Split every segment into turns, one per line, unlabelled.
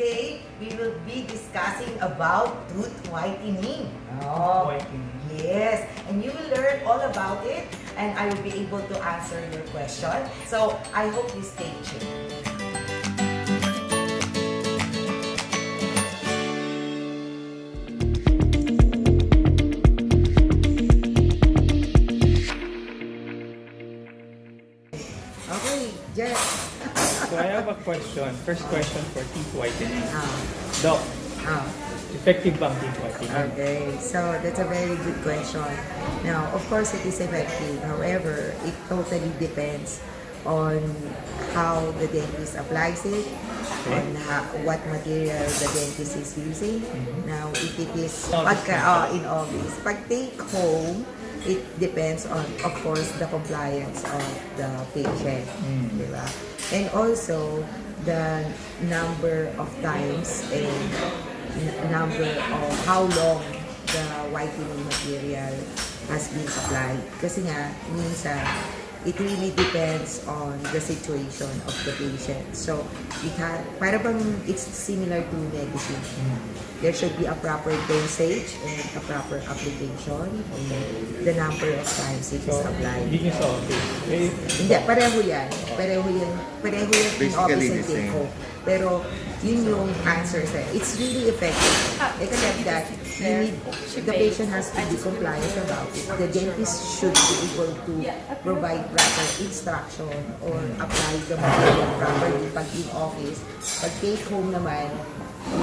today we will be discussing about tooth whitening.
Tooth whitening.
Yes, and you will learn all about it and I will be able to answer your question. So I hope you stay tuned. Okay, Jess.
So I have a question. First question for teeth whitening.
Ah.
Doc,
Ah.
effective bang teeth whitening?
Okay, so that's a very good question. Now, of course, it is effective. However, it totally depends on how the dentist applies it, on what material the dentist is using. Now, if it is in office, pag take home, it depends on, of course, the compliance of the patient. Diba? And also, the number of times and number of how long the whitening material has been applied. Kasi nga, minsan, it really depends on the situation of the patient. So, para bang it's similar to medicine. There should be a proper dosage and a proper application and the number of times it is applied.
Hindi nyo sa office.
Hindi, pareho yan. Pareho yan in office and take home. Pero, yun yung answer sa it's really effective. Except that, the patient has to be compliant about it. The dentist should be able to provide proper instruction or apply the material properly pag in office. Pag take home naman,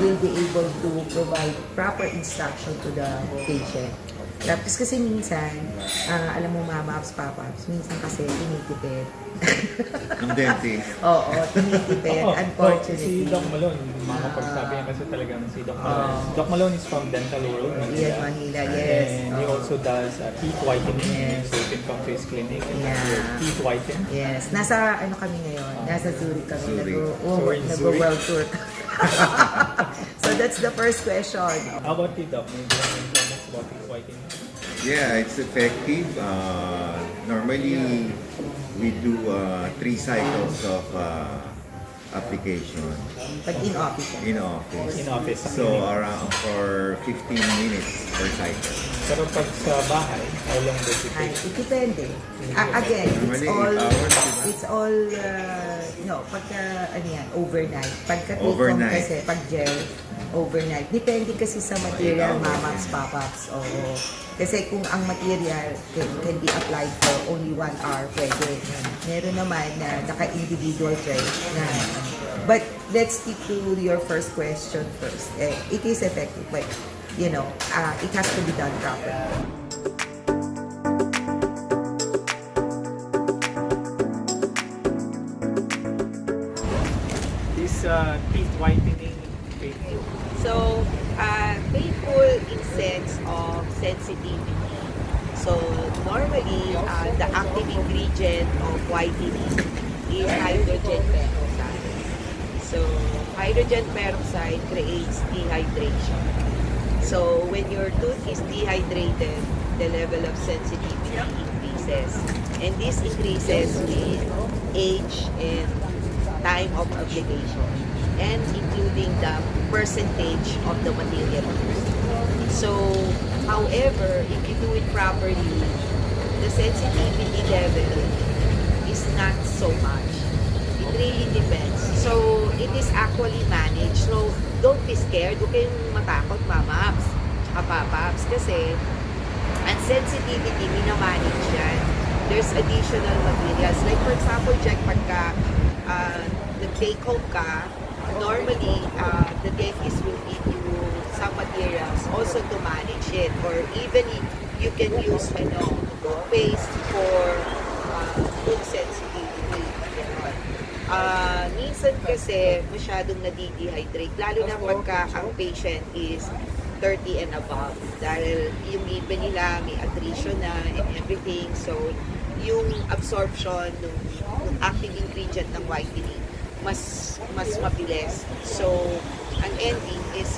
will be able to provide proper instruction to the patient. Tapos kasi minsan, alam mo mama-ups, papa-ups, minsan kasi tinitipid.
Ng dentist.
Oo, tinitipid, unfortunately.
Si Doc Malone, makapagsabi niya kasi talagang si Doc Malone. Doc Malone is from Dental World, Manila.
Yes, Manila, yes.
And he also does teeth whitening.
Yes.
So you can come to his clinic and
Yeah.
have your teeth whiten.
Yes, nasa ano kami ngayon, nasa Zurich kami,
Zurich.
So we're in Zurich.
nag-world tour. So that's the first question.
How about you, Doc? Maybe you can tell us about teeth whitening?
Yeah, it's effective. Normally, we do 3 cycles of application
Pag in office.
in office.
In office, sa
So
clinic.
around for 15 minutes per cycle.
Pero pag sa bahay, how long does it
Ay,
take?
it depende. Again,
Normally, 8 hours, diba?
it's all, pagka, ano yan, overnight. Pagka take home
Overnight.
kasi, pag gel, overnight. Depende kasi sa material,
8 hours.
mamaps, papaps. Oo. Kasi kung ang material can be applied for only 1 hour, pwede. Meron naman na naka-individual tray na, but let's stick to your first question first. It is effective, but, it has to be done properly.
This teeth whitening painful.
So, painful in sense of sensitivity. So, normally, the active ingredient of whitening is hydrogen peroxide. So, hydrogen peroxide creates dehydration. So, when your tooth is dehydrated, the level of sensitivity increases. And this increases with age and time of application, and including the percentage of the material used. So, however, if you do it properly, the sensitivity level is not so much. It really depends. So, it is actually managed. So, don't be scared. Huwag kayong matakot, mama-ups, tsaka papa-ups, kasi ang sensitivity, minamanage yan. There's additional materials. Like, for example, Jack, pagka nag-take home ka, normally, the dentist will give you some materials also to manage it. Or even you can use toothpaste for tooth sensitivity. Minsan kasi masyadong nadidehydrate, lalo na pagka ang patient is 30 and above. Dahil yung ngipin nila may attrition na and everything. So, yung absorption ng active ingredient ng whitening mas mabilis. So, ang ending is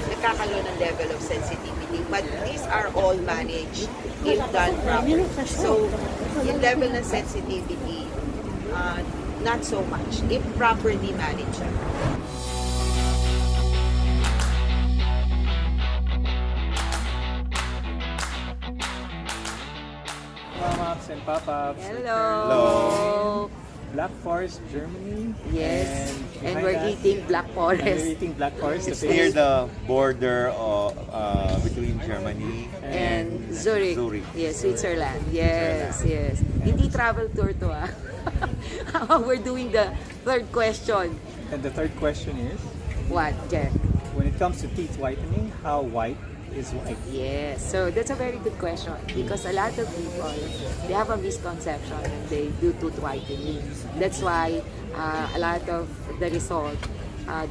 nagkakaroon ng level of sensitivity. But these are all managed if done properly. So, yung level ng sensitivity, not so much if properly managed.
Mamaps and Papaps.
Hello.
Black Forest, Germany.
Yes. And
behind
we're
us-
eating Black
And
Forest.
we're eating Black Forest.
It's
the
near
paste.
the border of, between Germany
And Zurich. Yes, Switzerland. Yes, yes. Hindi travel tour to ah. We're doing the third question.
And the third question is,
What, Jack?
when it comes to teeth whitening, how white is white?
Yes, so that's a very good question because a lot of people, they have a misconception when they do tooth whitening. That's why a lot of the result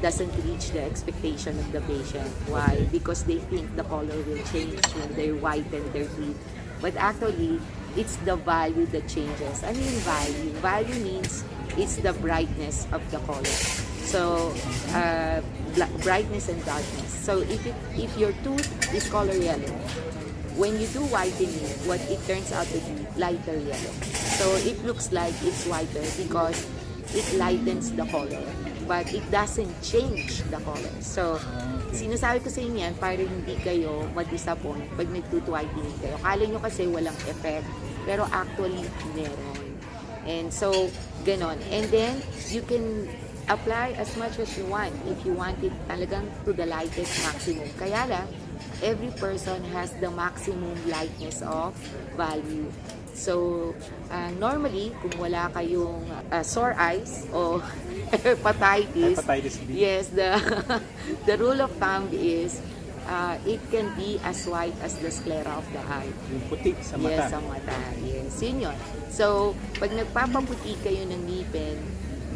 doesn't reach the expectation of the patient. Why? Because they think the color will change when they whiten their teeth. But actually, it's the value that changes. Ano yung value? Value means it's the brightness of the color. So, brightness and darkness. So, if your tooth is color yellow, when you do whitening, what it turns out to be lighter yellow. So, it looks like it's whiter because it lightens the color. But it doesn't change the color. So, sinasabi ko sa inyo yan para hindi kayo ma-disappoint pag nag-tooth whitening kayo. Kala nyo kasi walang effect, pero actually meron. And so, ganon. And then, you can apply as much as you want if you want it talagang to the lightest maximum. Kaya lang, every person has the maximum lightness of value. So, normally, kung wala kayong sore eyes o hepatitis,
B.
yes, the rule of thumb is it can be as white as the sclera of the eye.
Yung puti sa mata.
Yes, sa mata. Yes, yun yun. So, pag nagpapaputi kayo ng ngipin,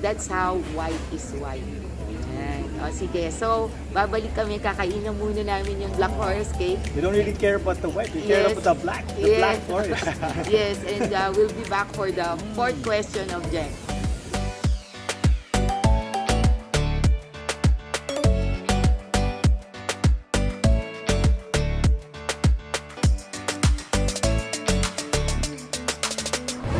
that's how white is white. Ayan. O, sige. So, babalik kami. Kakainan muna namin yung Black Forest cake.
We don't really care about the white. We care
Yes.
about the black. The
Yes.
Black Forest.
Yes, and we'll be back for the fourth question of Jack.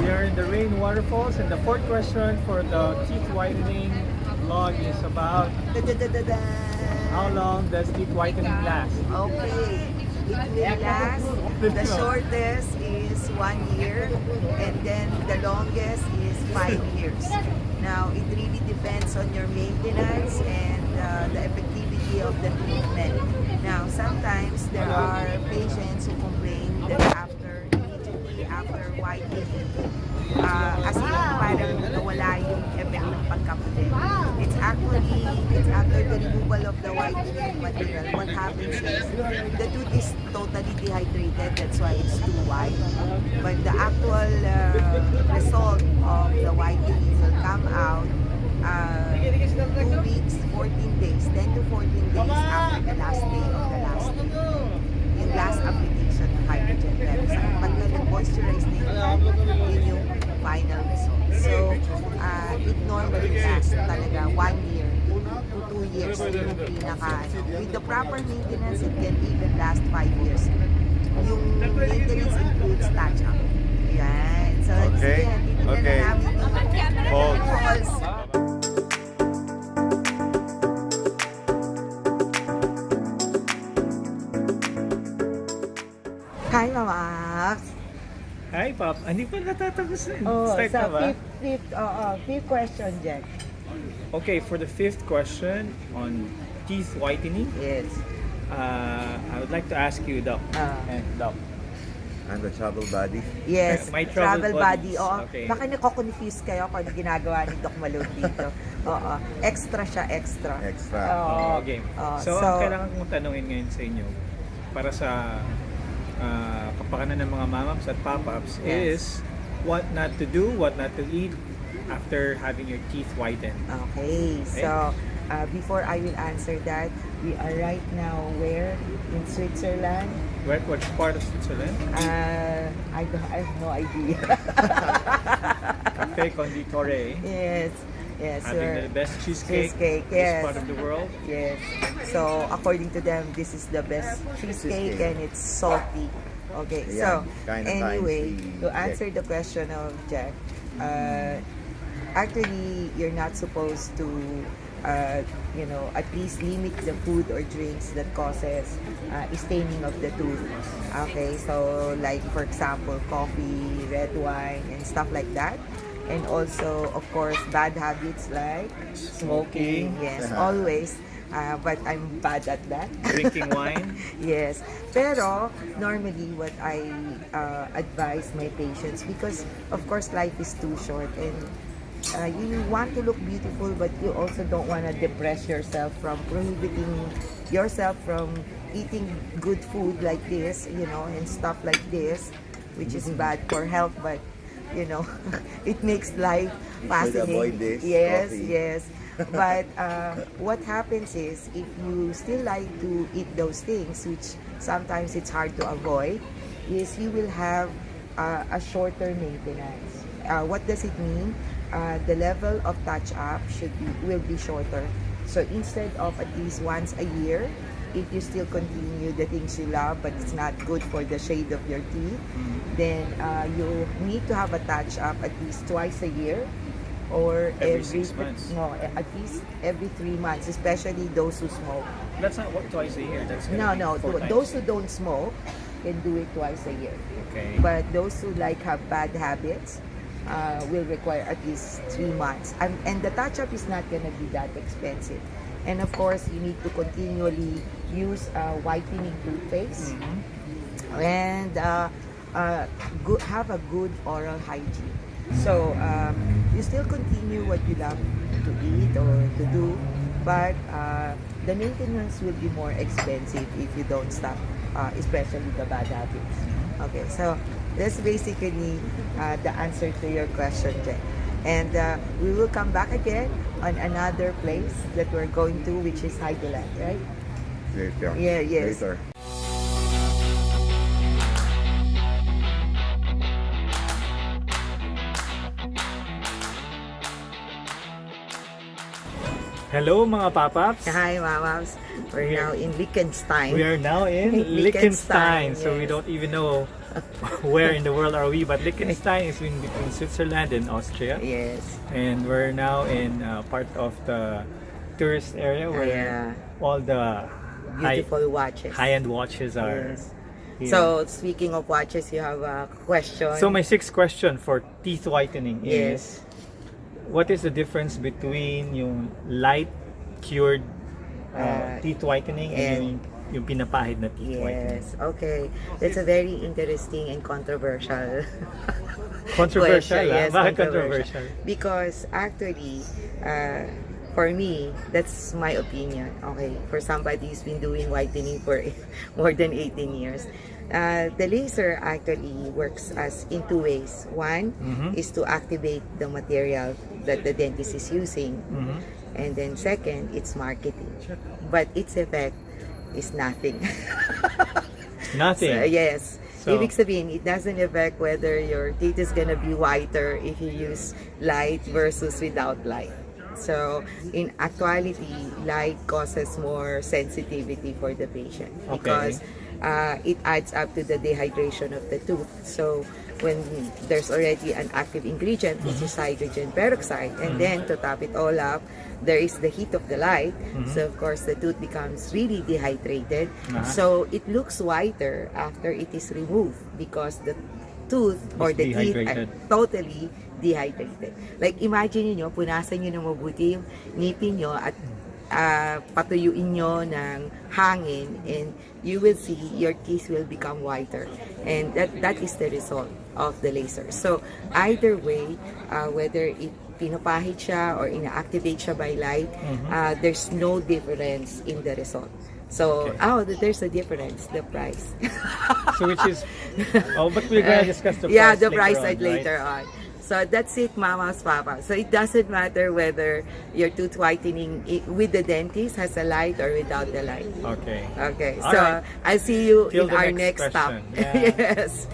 We are in the Rain Waterfalls, and the fourth question for the teeth whitening vlog is about
Da-da-da-da-da.
how long does teeth whitening last?
Okay. It will last. The shortest is 1 year, and then the longest is 5 years. Now, it really depends on your maintenance and the effectivity of the treatment. Now, sometimes there are patients who complain that immediately after whitening, as in parang nawala yung effect ng pagkaputi. It's after the removal of the whitening material, what happens is the tooth is totally dehydrated, that's why it's too white. But the actual result of the whitening will come out 2 weeks, 14 days, 10 to 14 days after the last day of the last day. Yung last application ng hydrogen peroxide. Pagka nag-moisturize na yun yung final result. So, it normally lasts talaga 1 year to 2 years yung pinaka. With the proper maintenance, it can even last 5 years. Yung maintenance includes touch-up. Yan. So,
Okay.
sige, titignan
Okay.
na namin yung
Hold.
balls. Hi, Mama Ax.
Hi, Pop. Hindi pa natatapos na.
Oh,
Start na
sa
ba?
fifth question, Jack.
Okay, for the fifth question on teeth whitening,
Yes.
I would like to ask you, Doc. And Doc.
I'm the travel buddy.
Yes,
My travel
buddy.
buddies.
Oo.
Okay.
Baka nako-confuse kayo kung ano ginagawa ni Doc Malone dito. Oo. Extra siya, extra.
Extra.
Oo.
Oh, okay. So,
so,
ang kailangan kong tanungin ngayon sa inyo para sa kapakanan ng mga mamaps at papaps
Yes.
is what not to do, what not to eat after having your teeth whitened.
Okay, so before I will answer that, we are right now where? In Switzerland?
Which part of Switzerland?
I have no idea.
Cafe Conditore.
Yes. Yes,
Having
sir.
the best cheesecake,
Cheesecake,
in this
yes.
part of the world.
Yes. So, according to them, this is the best cheesecake
Cheesecake.
and it's salty. Okay,
Yeah,
so,
kinda
anyway,
fancy
to answer the question of Jack, actually, you're not supposed to, at least limit the food or drinks that causes staining of the tooth. Okay, so like for example, coffee, red wine, and stuff like that. And also, of course, bad habits like smoking. Yes, always. But I'm bad at that.
Drinking wine.
Yes. Pero, normally, what I advise my patients, because, of course, life is too short and you want to look beautiful, but you also don't want to depress yourself from prohibiting yourself from eating good food like this, and stuff like this, which is bad for health, but, it makes life fascinating.
avoid this
Yes,
coffee.
yes. But what happens is, if you still like to eat those things, which sometimes it's hard to avoid, is you will have a shorter maintenance. What does it mean? The level of touch-up will be shorter. So instead of at least once a year, if you still continue the things you love, but it's not good for the shade of your teeth, then you need to have a touch-up at least twice a year, or
Every 6 months.
No, at least every 3 months, especially those who smoke.
That's not what twice a year. That's
No,
gonna be 4 times.
those who don't smoke can do it twice a year.
Okay.
But those who have bad habits will require at least 3 months. And the touch-up is not going to be that expensive. And of course, you need to continually use whitening toothpaste and have a good oral hygiene. So you still continue what you love to eat or to do, but the maintenance will be more expensive if you don't stop, especially the bad habits. Okay, so that's basically the answer to your question, Jen. And we will come back again on another place that we're going to, which is Highland, right? Yeah, yes.
Later.
Hello mga papaps.
Hi, Mamas. We're now in Liechtenstein.
We are now in
Liechtenstein,
Liechtenstein, so we
yes.
don't even know where in the world are we, but Liechtenstein is in between Switzerland and Austria.
Yes.
And we're now in part of the tourist area where
Yeah.
all the
Beautiful watches.
high-end watches are.
Yes.
here.
So, speaking of watches, you have a question.
So my sixth question for teeth whitening is,
Yes.
what is the difference between yung light cured teeth whitening and yung pinapahid na teeth whitening?
Yes, okay. That's a very interesting and controversial
Controversial,
question. Yes,
Bakit controversial?
Because actually, for me, that's my opinion. Okay, for somebody who's been doing whitening for more than 18 years. The laser actually works as in two ways. One is to activate the material that the dentist is using. And then second, it's marketing. But its effect is nothing.
Nothing.
So, yes.
So-
Ibig sabihin, it doesn't affect whether your teeth is gonna be whiter if you use light versus without light. So, in actuality, light causes more sensitivity for the patient because it adds up to the dehydration of the tooth. So, when there's already an active ingredient, which is hydrogen peroxide, and then to top it all up, there is the heat of the light. So, of course, the tooth becomes really dehydrated. So, it looks whiter after it is removed because the tooth or the teeth are
dehydrated.
totally dehydrated. Like, imagine niyo, punasan niyo na mabuti yung ngipin niyo at patuyuin nyo ng hangin, and you will see your teeth will become whiter, and that is the result of the laser. So either way, whether it pinapahid siya or ina-activate siya by light, there's no difference in the result. So, there's a difference, the price.
So which is, but we're gonna discuss the price
Yeah, the price
on,
later on. So that's it, Mama's Papa. So it doesn't matter whether your tooth whitening with the dentist has a light or without the light.
Okay.
Okay,
All
so
right.
I'll see you
Till
in
the
our
next
next stop.
question. Yeah.
Yes.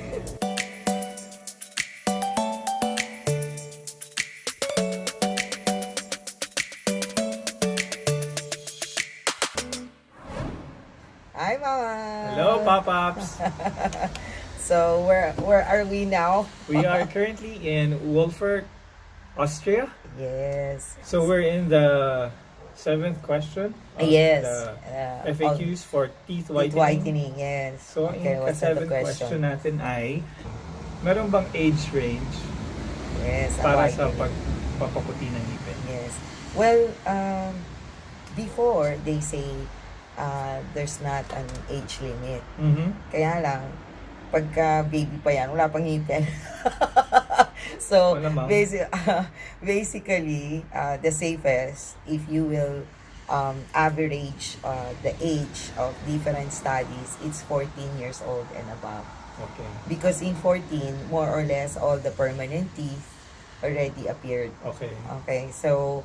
Hi, Mama.
Hello, Pop-Ups.
So where are we now?
We are currently in Wolfurt, Austria.
Yes.
So we're in the 7th question of
Yes.
the FAQs for teeth whitening.
Teeth whitening, yes.
So
Okay,
ang
what's the
ka-7th question natin ay, meron bang age range
Yes,
para sa
whitening.
pagpapaputi ng ngipin?
Yes. Well, before they say there's not an age limit.
Mhm.
Kaya lang, pagka baby pa yan, wala pang ngipin. So,
Malamang.
basically, the safest, if you will average the age of different studies, it's 14 years old and above.
Okay.
Because in 14, more or less, all the permanent teeth already appeared.
Okay.
Okay, so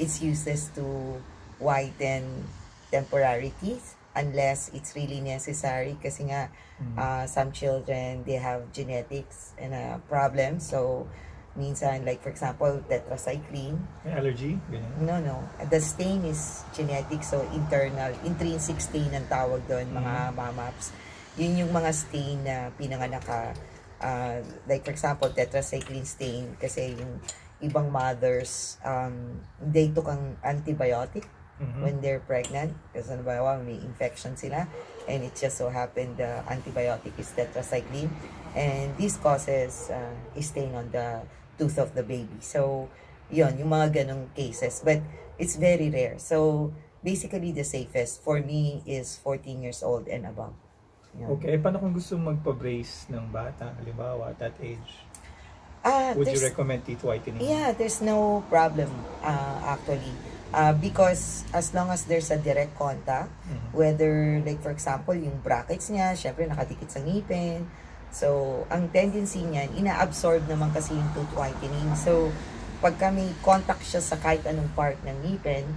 it's useless to whiten temporary teeth unless it's really necessary kasi nga some children, they have genetics and a problem. So, minsan, like for example, tetracycline.
May allergy? Ganyan.
No. The stain is genetic, so internal, intrinsic stain ang tawag doon, mga mamaps. Yun yung mga stain na pinanganak ka. Like for example, tetracycline stain, kasi yung ibang mothers, they took ang antibiotic when they're pregnant. Kasi may infection sila. And it just so happened the antibiotic is tetracycline. And this causes a stain on the tooth of the baby. So, yun, yung mga ganong cases. But it's very rare. So, basically the safest for me is 14 years old and above. Yun.
Okay, paano kung gusto magpa-brace ng bata, halimbawa, at that age? Would you
There's-
recommend teeth whitening?
Yeah, there's no problem actually. Because as long as there's a direct contact, whether like for example, yung brackets niya, syempre nakadikit sa ngipin. So, ang tendency niyan, ina-absorb naman kasi yung tooth whitening. So, pagka may contact siya sa kahit anong part ng ngipin,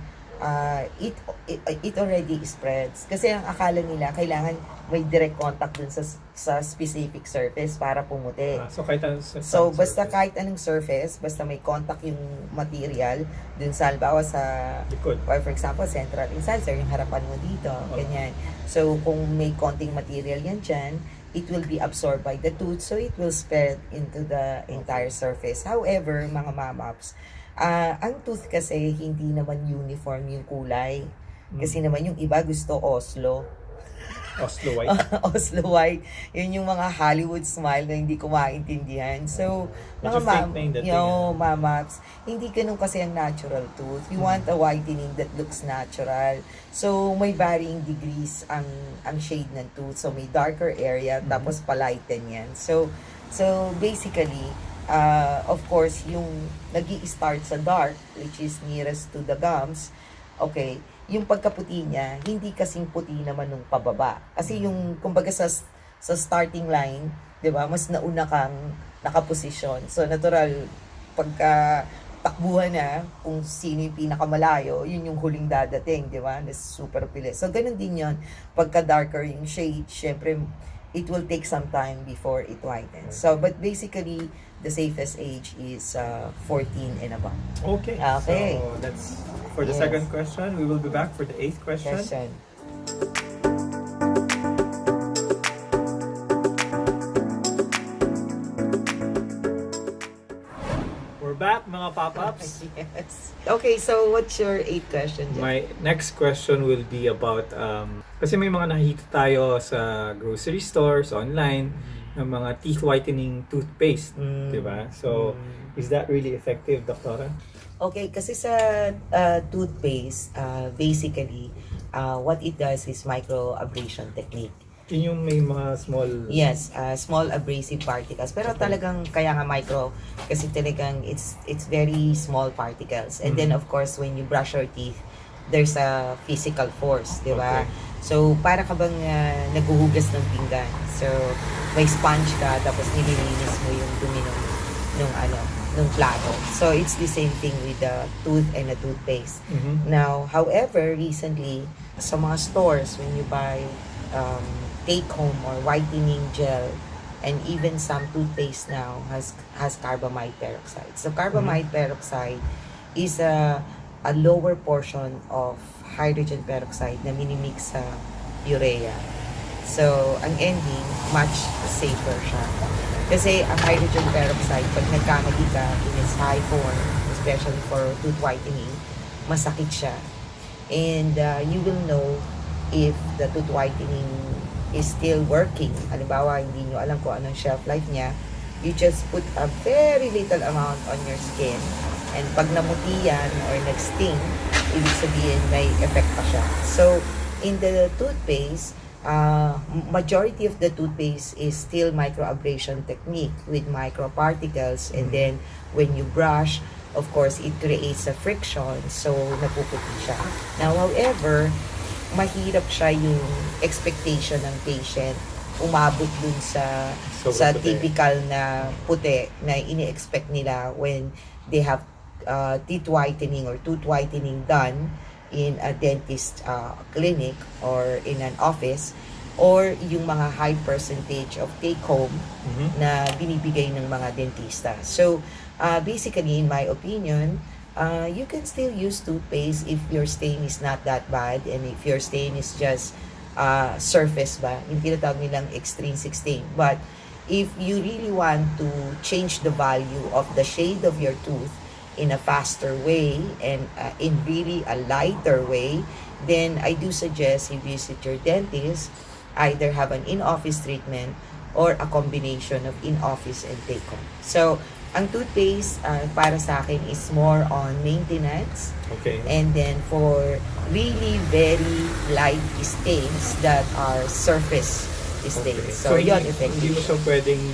it already spreads. Kasi ang akala nila, kailangan may direct contact dun sa specific surface para pumuti.
So, kahit anong
So, basta
surface.
kahit anong surface, basta may contact yung material dun sa, halimbawa sa,
Likod.
for example, central incisor, yung harapan mo dito, ganyan. So, kung may konting material yan dyan, it will be absorbed by the tooth, so it will spread into the entire surface. However, mga mamaps, ang tooth kasi hindi naman uniform yung kulay. Kasi naman yung iba gusto Oslo.
Oslo white.
Oslo white. Yun yung mga Hollywood smile na hindi ko maintindihan. So,
Medyo
mga
fake na yung dating,
mamaps, hindi ganun kasi ang natural tooth. We want a whitening that looks natural. So, may varying degrees ang shade ng tooth. So, may darker area, tapos palighten yan. So basically, of course, yung nag-i-start sa dark, which is nearest to the gums, okay, yung pagkaputi niya, hindi kasing puti naman nung pababa. Kasi yung, kumbaga sa starting line, di ba, mas nauna kang nakaposisyon. So, natural, pagka takbuhan na, kung sino yung pinakamalayo, yun yung huling dadating, di ba? Na super pilis. So, ganun din yun. Pagka darker yung shade, syempre, it will take some time before it whitens. So, but basically, the safest age is 14 and above.
Okay.
Okay.
So, that's for the
Yes.
second question. We will be back for the 8th question.
Question.
We're back, mga pop-ups.
Yes. Okay, so what's your 8th question, Jeff?
My next question will be about, kasi may mga nakikita tayo sa grocery stores, online, ng mga teeth whitening toothpaste, di ba? So, is that really effective, Doktora?
Okay, kasi sa toothpaste, basically, what it does is microabrasion technique.
Yun yung may mga small...
Yes, small abrasive particles. Pero talagang kaya nga micro kasi talagang it's very small particles. And then of course when you brush your teeth, there's a physical force, di ba?
Okay.
So para ka bang naghuhugas ng pinggan. So may sponge ka tapos nililinis mo yung dumi nung plato. So it's the same thing with the tooth and the toothpaste. Now, however, recently sa mga stores when you buy take-home or whitening gel, and even some toothpaste now has carbamide peroxide. So carbamide peroxide is a lower portion of hydrogen peroxide na minimix sa urea. So ang ending, much safer siya. Kasi ang hydrogen peroxide, pag nagkamali ka in its high form, especially for tooth whitening, masakit siya. And you will know if the tooth whitening is still working. Halimbawa, hindi nyo alam kung anong shelf life niya, you just put a very little amount on your skin. And pag namuti yan or nag-sting, ibig sabihin may effect pa siya. So, in the toothpaste, majority of the toothpaste is still microabrasion technique with microparticles, and then when you brush, of course, it creates a friction, so napuputi siya. Now, however, mahirap siya yung expectation ng patient umabot dun sa
puti.
typical na puti na ini-expect nila when they have teeth whitening or tooth whitening done in a dentist clinic or in an office, or yung mga high percentage of take-home na binibigay ng mga dentista. So, basically, in my opinion, you can still use toothpaste if your stain is not that bad, and if your stain is just surface ba, yung tinatawag nilang extrinsic stain. But if you really want to change the value of the shade of your tooth in a faster way and in really a lighter way, then I do suggest you visit your dentist, either have an in-office treatment or a combination of in-office and take-home. So, ang toothpaste para sa akin is more on maintenance.
Okay.
And then for really very light stains that are surface stains.
Okay.
So, yun,
hindi
effective.
mo siya pwedeng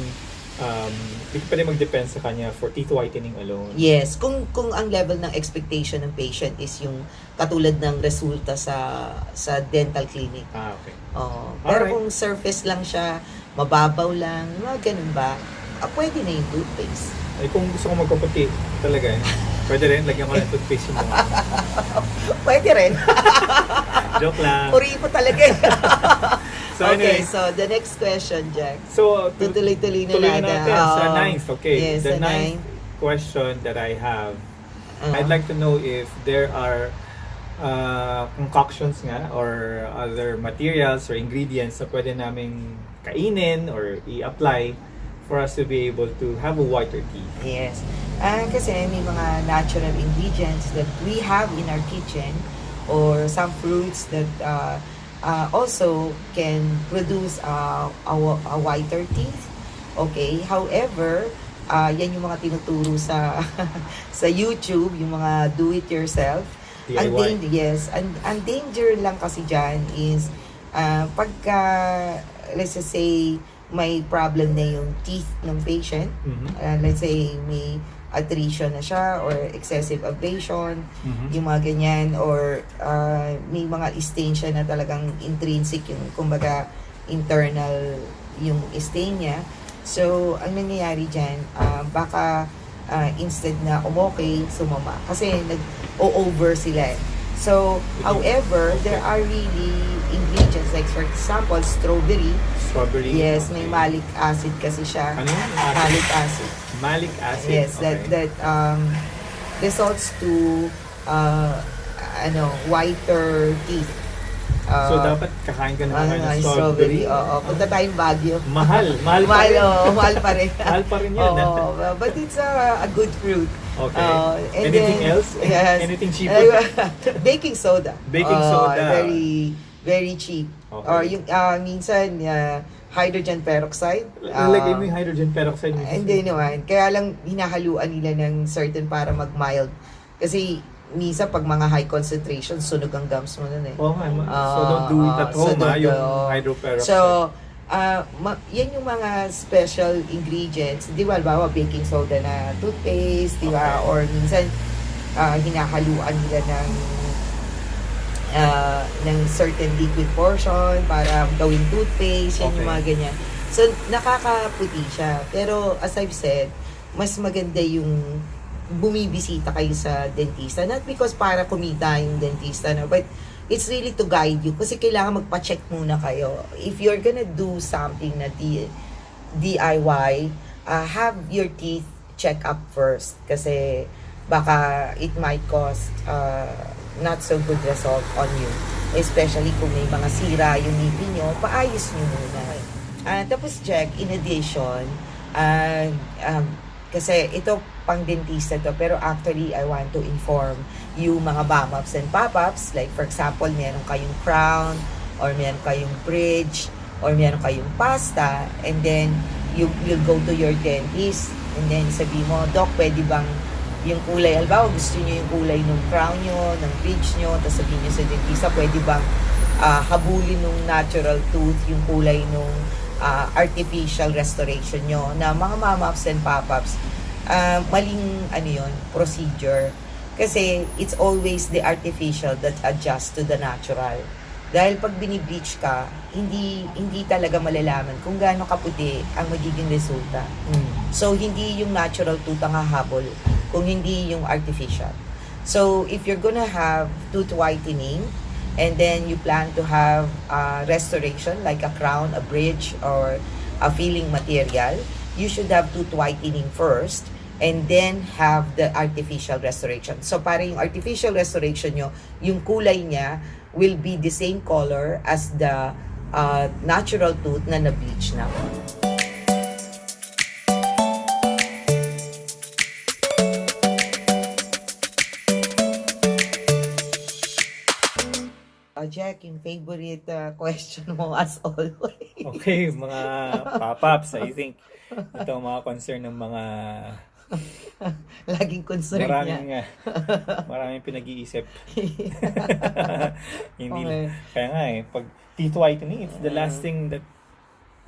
hindi ka pwedeng mag-depend sa kanya for teeth whitening alone.
Yes, kung ang level ng expectation ng patient is yung katulad ng resulta sa dental clinic.
Okay.
Pero
Alright.
kung surface lang siya, mababaw lang, mga ganun ba, pwede na yung toothpaste.
Ay, kung gusto ko magpaputi talaga, pwede rin, lagyan ko ng toothpaste yung mga.
Pwede rin.
Joke lang.
Puri po talaga.
So,
Okay,
anyway,
so the next question, Jack.
so
Tutuloy-tuloy na
tuloy
natin.
natin sa
Oo.
ninth. Okay,
Yes,
the
sa
ninth question that I have,
Uh,
I'd like to know if there are concoctions nga or other materials or ingredients na pwede naming kainin or i-apply for us to be able to have a whiter teeth.
Yes. Kasi may mga natural ingredients that we have in our kitchen, or some fruits that also can produce a whiter teeth. Okay. However, yan yung mga tinuturo sa sa YouTube, yung mga do-it-yourself.
DIY.
Yes. Ang danger lang kasi dyan is pagka, let's just say, may problem na yung teeth ng patient. Let's say, may attrition na siya or excessive abrasion, yung mga ganyan, or may mga stain siya na talagang intrinsic, yung kumbaga internal yung stain niya. So, ang nangyayari dyan, baka instead na umokay, sumama. Kasi nag-o-over sila eh. So, however, there are really ingredients, like for example, strawberry.
Strawberry.
Yes, may
okay.
malic acid kasi siya.
Ano yun?
Malic acid.
Malic acid.
Yes,
okay.
that results to whiter teeth.
So, dapat kakain ka naman ng strawberry.
Oo, punta tayong Baguio.
Mahal pa rin.
Mahal pa rin.
Mahal pa rin yun.
Oo, but it's a good fruit.
Okay.
And
Anything
then,
else?
Yes.
Anything cheaper?
Baking soda.
Baking soda.
Very, very cheap.
Okay.
Or yung minsan, hydrogen peroxide.
Lalagay mo yung hydrogen peroxide.
Hindi naman. Kaya lang hinahaluan nila ng certain para mag-mild. Kasi minsan pag mga high concentration, sunog ang gums mo nun eh.
Oh, so don't do it at home, yung hydroperoxide.
So, yan yung mga special ingredients. Di ba, halimbawa, baking soda na toothpaste, di ba?
Okay.
Or minsan, hinahaluan nila ng certain liquid portion para gawing toothpaste, yan yung
Okay.
mga ganyan. So, nakakaputi siya. Pero, as I've said, mas maganda yung bumibisita kayo sa dentista. Not because para kumita yung dentista, no? But it's really to guide you. Kasi kailangan magpa-check muna kayo. If you're gonna do something na DIY, have your teeth check up first. Kasi baka it might cause not so good result on you. Especially kung may mga sira yung ngipin nyo, paayos nyo muna. Tapos check, in addition, Kasi ito pang dentista to, pero actually I want to inform you mga bump-ups and pop-ups. Like for example, meron kayong crown, or meron kayong bridge, or meron kayong pasta, and then you'll go to your dentist, and then sabi mo, Doc, pwede bang yung kulay, halimbawa gusto niyo yung kulay ng crown nyo, ng bridge nyo, tapos sabihin nyo sa dentista, pwede bang habulin ng natural tooth yung kulay nung artificial restoration nyo, na mga mom-ups and pop-ups, maling yun, procedure. Kasi it's always the artificial that adjusts to the natural. Dahil pag binibleach ka, hindi talaga malalaman kung gaano kaputi ang magiging resulta. So, hindi yung natural tooth ang hahabol, kung hindi yung artificial. So, if you're gonna have tooth whitening, and then you plan to have restoration, like a crown, a bridge, or a filling material, you should have tooth whitening first, and then have the artificial restoration. So, para yung artificial restoration nyo, yung kulay niya will be the same color as the natural tooth na na-bleach na. Jack, yung favorite question mo as always.
Okay, mga pop-ups, I think ito ang mga concern ng mga
Laging concern niya.
Maraming pinag-iisip. Hindi
Okay.
Kaya nga pag teeth whitening, it's the last thing that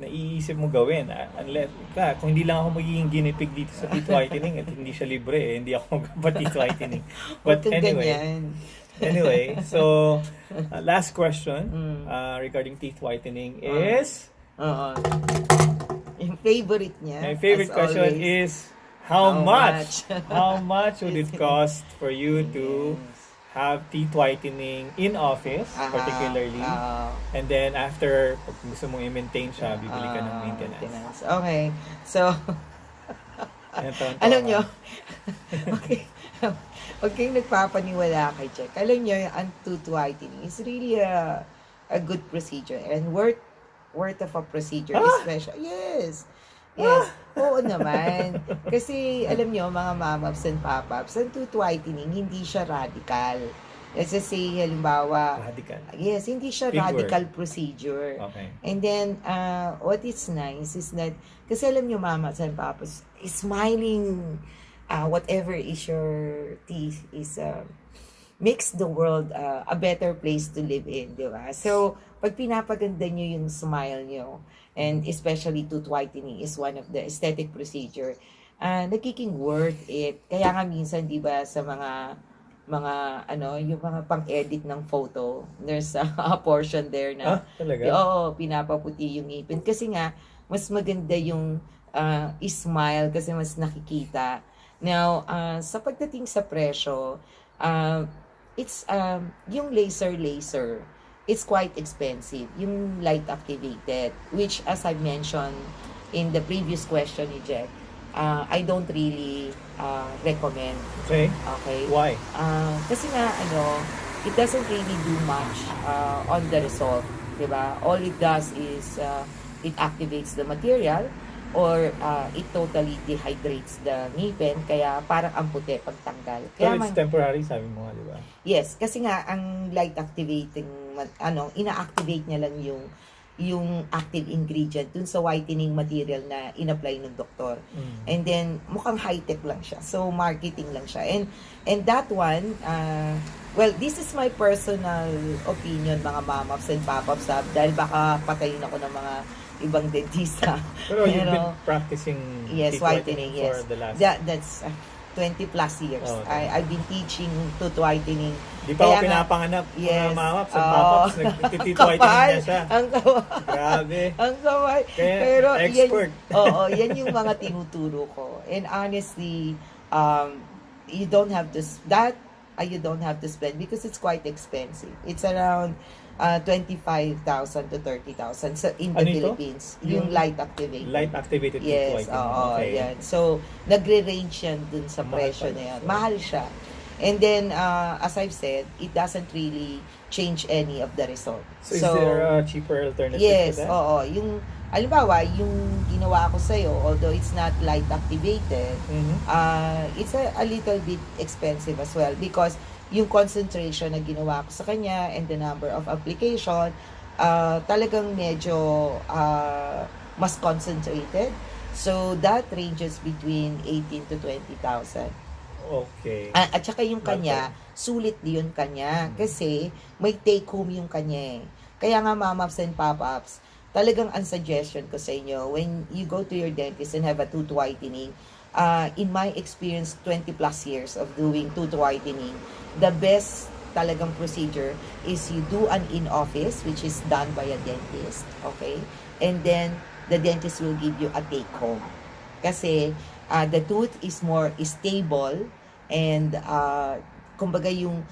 naiisip mo gawin. Unless, kung hindi lang ako magiging ginipig dito sa teeth whitening at hindi siya libre, hindi ako magpa-teeth whitening. But anyway, so last question regarding teeth whitening is
yung favorite niya.
my favorite question
always,
is how
much?
how much would it cost for you to have teeth whitening in office, particularly, and then after pag gusto mong i-maintain siya, bibili ka ng maintenance.
Okay, so
Ayan,
alam nyo, okay, huwag kayong nagpapaniwala kay Jack. Alam nyo, ang tooth whitening is really a good procedure and worth of a procedure, especially. Yes. Oo naman. Kasi, alam nyo, mga mom-ups and pop-ups, ang tooth whitening, hindi siya radical. Let's just say, halimbawa,
Radical.
Yes, hindi siya
Big
radical
word.
procedure.
Okay.
And then, what is nice is that, kasi alam nyo, mamas and papas, smiling, whatever is your teeth is, makes the world a better place to live in, di ba? So, pag pinapaganda nyo yung smile nyo, and especially tooth whitening is one of the aesthetic procedure, nagiging worth it. Kaya nga minsan, di ba, sa mga yung mga pang-edit ng photo, there's a portion there na,
talaga?
oo, pinapaputi yung ngipin. Kasi nga, mas maganda yung smile kasi mas nakikita. Now, sa pagdating sa presyo, it's, yung laser, it's quite expensive. Yung light activated, which as I mentioned in the previous question ni Jack, I don't really recommend.
Okay. Why?
Kasi nga, it doesn't really do much on the result. Diba? All it does is it activates the material or it totally dehydrates the ngipin, kaya parang ang puti pagtanggal.
So it's temporary, sabi mo nga, di ba?
Yes, kasi nga ang light activating, ina-activate niya lang yung active ingredient dun sa whitening material na in-apply ng doktor. And then mukhang high-tech lang siya. So marketing lang siya. And that one, well, this is my personal opinion, mga mom-ups and pop-ups, dahil baka patayin ako ng mga ibang dentista.
Pero you've been practicing
teeth whitening
for the last...
That's 20 plus years.
Oh, okay.
I've been teaching tooth whitening.
Di pa ako pinapanganak,
yes,
mga mom-ups and pop-ups, nag-teeth whitening na siya.
Ang kaway.
Grabe.
Ang kaway.
Kaya,
pero
expert.
Yan yung mga tinuturo ko. And honestly, you don't have to spend because it's quite expensive. It's around 25,000 to 30,000 in the Philippines. Yung light activated.
Light activated
yes,
tooth whitening. Okay.
yan. So, nagre-range yan dun sa
Mahal
presyo
pa.
na yan. Mahal siya. And then, as I've said, it doesn't really change any of the result.
So is there a cheaper alternative
yes,
to that?
oo. Yung, alimbawa, yung ginawa ko sa'yo, although it's not light activated, it's a little bit expensive as well because yung concentration na ginawa ko sa kanya and the number of application, talagang medyo mas concentrated. So, that ranges between 18 to 20,000.
Okay.
At saka yung kanya, sulit din yung kanya. Kasi may take home yung kanya eh. Kaya nga mamaps and pop-ups, talagang ang suggestion ko sa inyo, when you go to your dentist and have a tooth whitening, in my experience, 20 plus years of doing tooth whitening, the best talagang procedure is you do an in-office, which is done by a dentist, okay? And then, the dentist will give you a take-home. Kasi, the tooth is more stable and kumbaga yung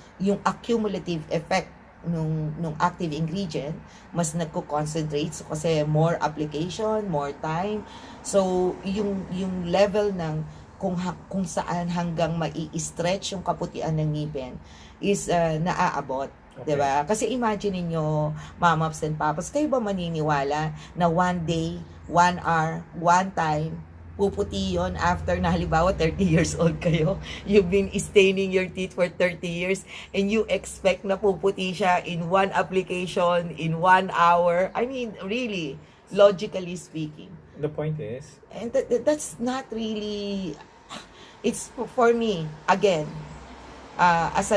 accumulative effect nung active ingredient mas nagko-concentrate so, kasi more application, more time. So yung level ng kung saan hanggang mai-stretch yung kaputian ng ngipin is naaabot.
Okay.
Diba? Kasi imagine niyo, mamaps and papas, kayo ba maniniwala na one day, 1 hour, one time, puputi yun after na halimbawa 30 years old kayo, you've been staining your teeth for 30 years and you expect na puputi siya in one application, in 1 hour? I mean, really, logically speaking.
The point is,
And that's not really, it's for me, again, as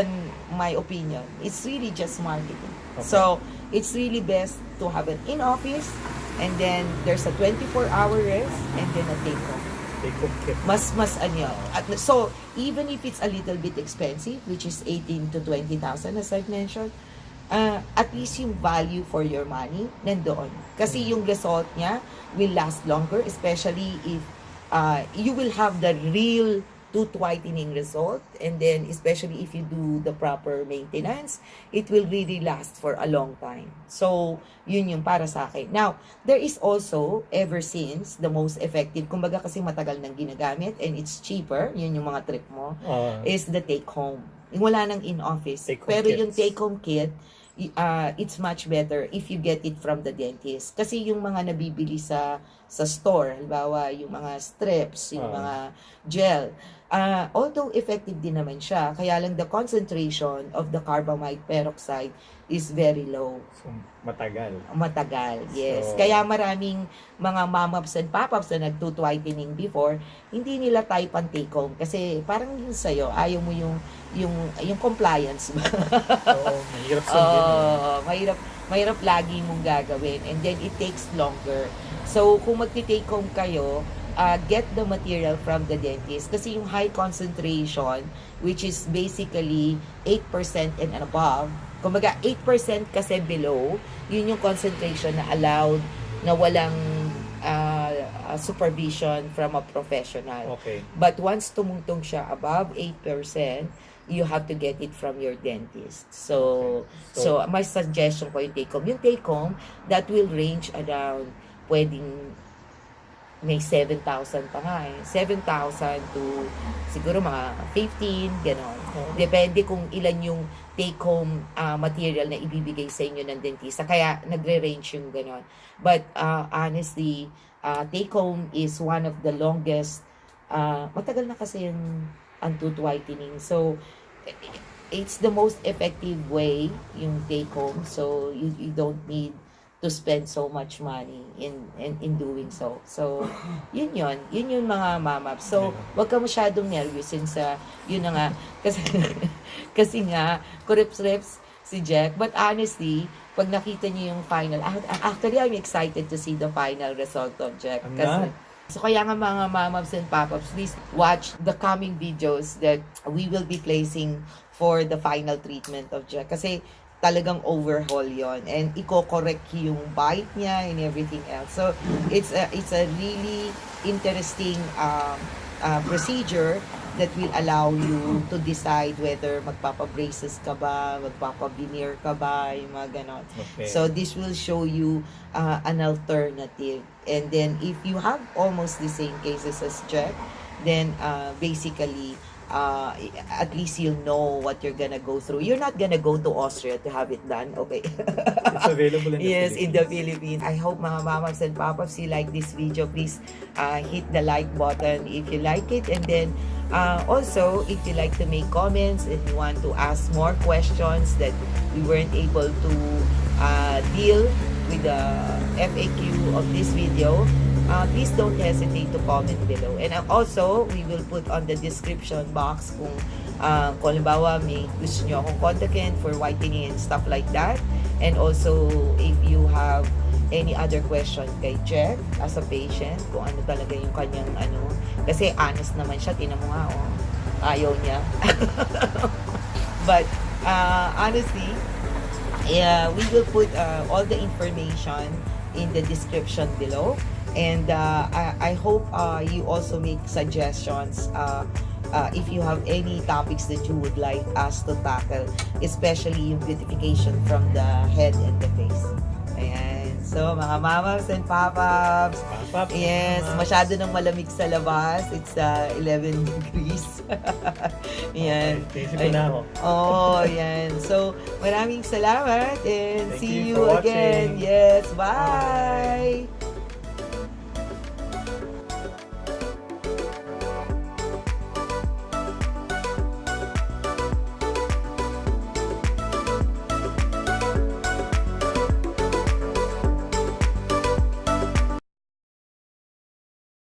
my opinion, it's really just marketing.
Okay.
So, it's really best to have an in-office and then there's a 24-hour rest and then a take-home.
take-home kit.
Mas ano yun. So, even if it's a little bit expensive, which is 18 to 20,000 as I've mentioned, at least yung value for your money nandoon. Kasi yung result niya will last longer, especially if you will have the real tooth whitening result, and then especially if you do the proper maintenance, it will really last for a long time. So, yun yung para sa akin. Now, there is also, ever since, the most effective, kumbaga kasi matagal nang ginagamit and it's cheaper, yun yung mga trip mo, is the take-home. Yung wala nang in-office.
Take-home
Pero
kits.
yung take-home kit, it's much better if you get it from the dentist. Kasi yung mga nabibili sa store, halimbawa yung mga strips, yung mga gel, although effective din naman siya, kaya lang the concentration of the carbamide peroxide is very low.
So, matagal.
Matagal, yes.
So,
Kaya maraming mga mamaps and papaps na nag-tooth whitening before, hindi nila type ang take home kasi parang yun sa'yo, ayaw mo yung compliance ba?
Oo, mahirap sundin.
Mahirap lagi mong gagawin and then it takes longer. So, kung magti-take home kayo, get the material from the dentist kasi yung high concentration, which is basically 8% and above, kumbaga 8% kasi below, yun yung concentration na allowed na walang supervision from a professional.
Okay.
But once tumungtong siya above 8%, you have to get it from your dentist. So,
Okay.
so my suggestion ko yung take home. Yung take home, that will range around, pwedeng may 7,000 pa nga eh. 7,000 to siguro mga 15, gano'n. Depende kung ilan yung take-home material na ibibigay sa inyo ng dentista. Kaya nagre-range yung gano'n. But honestly, take-home is one of the longest, matagal na kasi yung tooth whitening. So, it's the most effective way yung take-home. So, you don't need to spend so much money in doing so. So, yun yung mga mamaps. So, wag ka masyadong nervous since yun na nga, kasi nga, kurips-rips si Jack. But honestly, pag nakita niyo yung final, actually, I'm excited to see the final result of Jack. So, kaya nga mga mamaps and pop-ups, please watch the coming videos that we will be placing for the final treatment of Jack. Kasi, talagang overhaul yon and i-correct yung bite niya and everything else. So it's a really interesting procedure that will allow you to decide whether magpapa-braces ka ba, magpapa-veneer ka ba, yung mga ganon.
Okay.
So this will show you an alternative. And then if you have almost the same cases as Jack, then basically
at least you'll know what you're gonna go through. You're not gonna go to Austria to have it done, okay?
It's available in the
Yes,
Philippines.
in the Philippines. I hope mga mamas and papas, you like this video. Please hit the like button if you like it. And then also, if you like to make comments and you want to ask more questions that we weren't able to deal with the FAQ of this video, please don't hesitate to comment below. And also, we will put on the description box kung halimbawa may gusto nyo akong kontakin for whitening and stuff like that. And also, if you have any other question kay Jeff as a patient, kung ano talaga yung kanyang ano. Kasi honest naman siya, tinan mo nga, oh, ayaw niya. But, honestly, we will put all the information in the description below. And I hope you also make suggestions if you have any topics that you would like us to tackle, especially yung beautification from the head and the face. Ayan. So, mga mamas and papaps,
Papaps,
yes,
mamas.
masyado nang malamig sa labas. It's 11 degrees. Ayan.
Okay, isip ko na ako.
Oh, yan. So, maraming salamat and
Thank
see
you
you
for
again.
watching.
Yes, bye!